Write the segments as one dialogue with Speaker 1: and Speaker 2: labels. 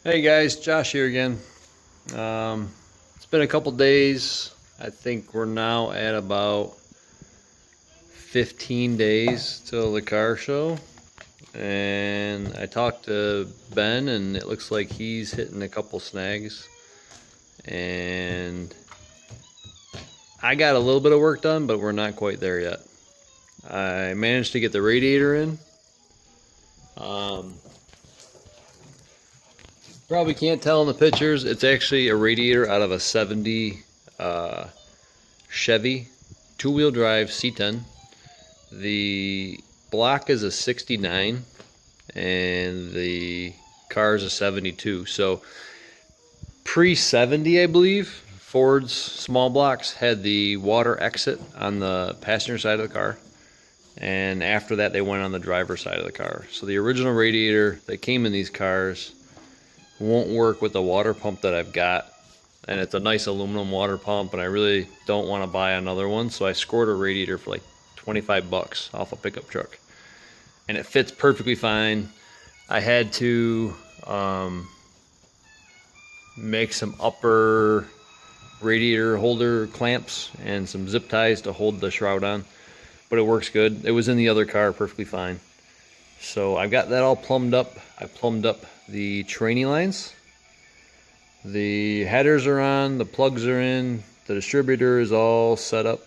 Speaker 1: Hey guys, Josh here again. It's been a couple days. I think we're now at about 15 days till the car show. And I talked to Ben, and it looks like he's hitting a couple snags. And I got a little bit of work done, but we're not quite there yet. I managed to get the radiator in. Probably can't tell in the pictures. It's actually a radiator out of a 70 Chevy two-wheel drive C10. The block is a 69 and the car is a 72. So pre-70, I believe, Ford's small blocks had the water exit on the passenger side of the car. And after that, they went on the driver's side of the car. So the original radiator that came in these cars won't work with the water pump that I've got, and it's a nice aluminum water pump, and I really don't want to buy another one, so I scored a radiator for like 25 bucks off a pickup truck, and it fits perfectly fine. I had to make some upper radiator holder clamps and some zip ties to hold the shroud on, but it works good. It was in the other car perfectly fine. So I've got that all plumbed up. I plumbed up the training lines. The headers are on, the plugs are in, the distributor is all set up.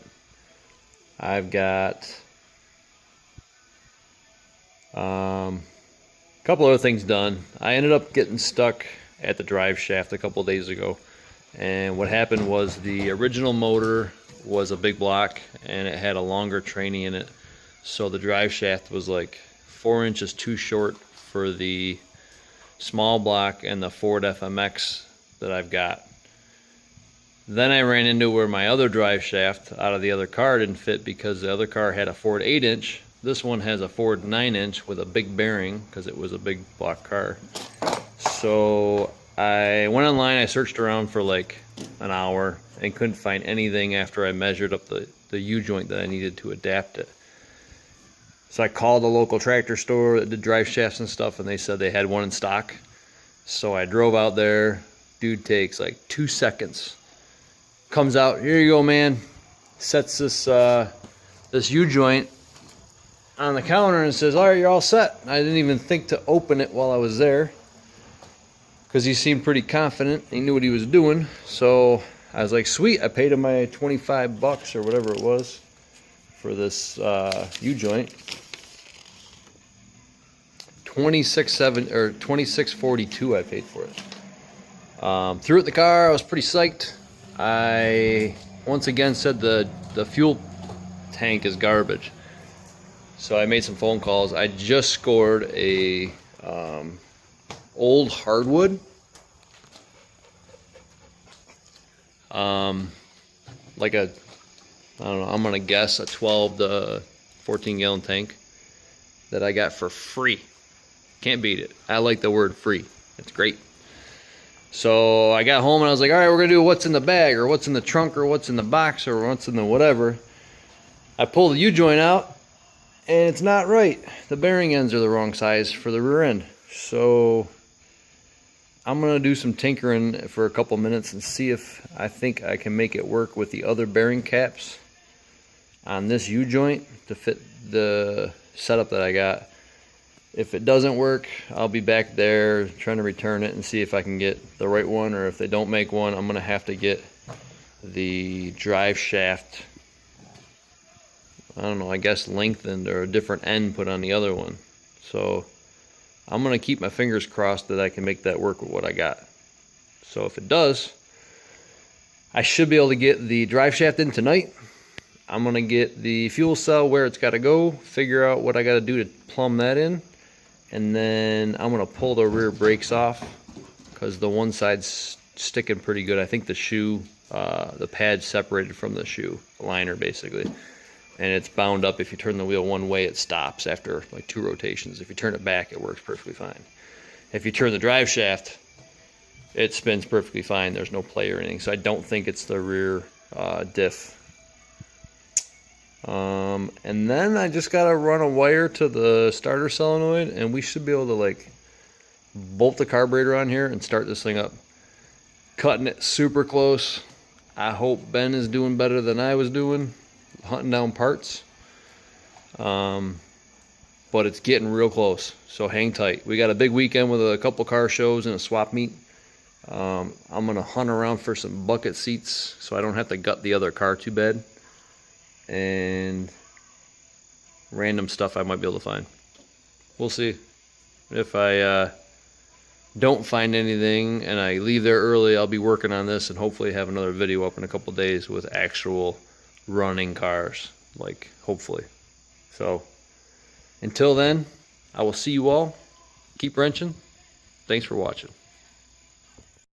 Speaker 1: I've got a couple other things done. I ended up getting stuck at the drive shaft a couple days ago. And what happened was the original motor was a big block and it had a longer training in it. So the drive shaft was like 4 inches too short for the small block and the Ford FMX that I've got. Then I ran into where my other drive shaft out of the other car didn't fit because the other car had a Ford 8-inch. This one has a Ford 9-inch with a big bearing because it was a big block car. So I went online, I searched around for like an hour and couldn't find anything after I measured up the U-joint that I needed to adapt it. So I called the local tractor store that did drive shafts and stuff, and they said they had one in stock. So I drove out there. Dude takes like 2 seconds. Comes out, here you go, man. Sets this U-joint on the counter and says, all right, you're all set. I didn't even think to open it while I was there because he seemed pretty confident. He knew what he was doing. So I was like, sweet. I paid him my 25 bucks or whatever it was for this U-joint. 26.42 I paid for it. Threw it in the car. I was pretty psyched. I once again said the fuel tank is garbage. So I made some phone calls. I just scored a old hardwood. Like a, I don't know, I'm gonna guess a 12 to 14 gallon tank that I got for free. Can't beat it. I like the word free. It's great. So I got home and I was like, all right, we're gonna do what's in the bag or what's in the trunk or what's in the box or what's in the whatever. I pulled the U-joint out and it's not right. The bearing ends are the wrong size for the rear end. So I'm gonna do some tinkering for a couple minutes and see if I think I can make it work with the other bearing caps on this U-joint to fit the setup that I got. If it doesn't work, I'll be back there trying to return it and see if I can get the right one, or if they don't make one, I'm gonna have to get the drive shaft, I don't know, I guess lengthened or a different end put on the other one. So I'm gonna keep my fingers crossed that I can make that work with what I got. So if it does, I should be able to get the drive shaft in tonight. I'm gonna get the fuel cell where it's gotta go, figure out what I gotta do to plumb that in, and then I'm gonna pull the rear brakes off because the one side's sticking pretty good. I think the shoe, the pad's separated from the shoe liner basically, and it's bound up. If you turn the wheel one way, it stops after like 2 rotations. If you turn it back, it works perfectly fine. If you turn the drive shaft, it spins perfectly fine. There's no play or anything, so I don't think it's the rear diff. And then I just gotta run a wire to the starter solenoid and we should be able to like bolt the carburetor on here and start this thing up. Cutting it super close. I hope Ben is doing better than I was doing, hunting down parts. But it's getting real close, so hang tight. We got a big weekend with a couple car shows and a swap meet. I'm gonna hunt around for some bucket seats so I don't have to gut the other car too bad, and random stuff I might be able to find. We'll see. If I don't find anything and I leave there early, I'll be working on this and hopefully have another video up in a couple days with actual running cars, like, hopefully. So until then, I will see you all. Keep wrenching. Thanks for watching.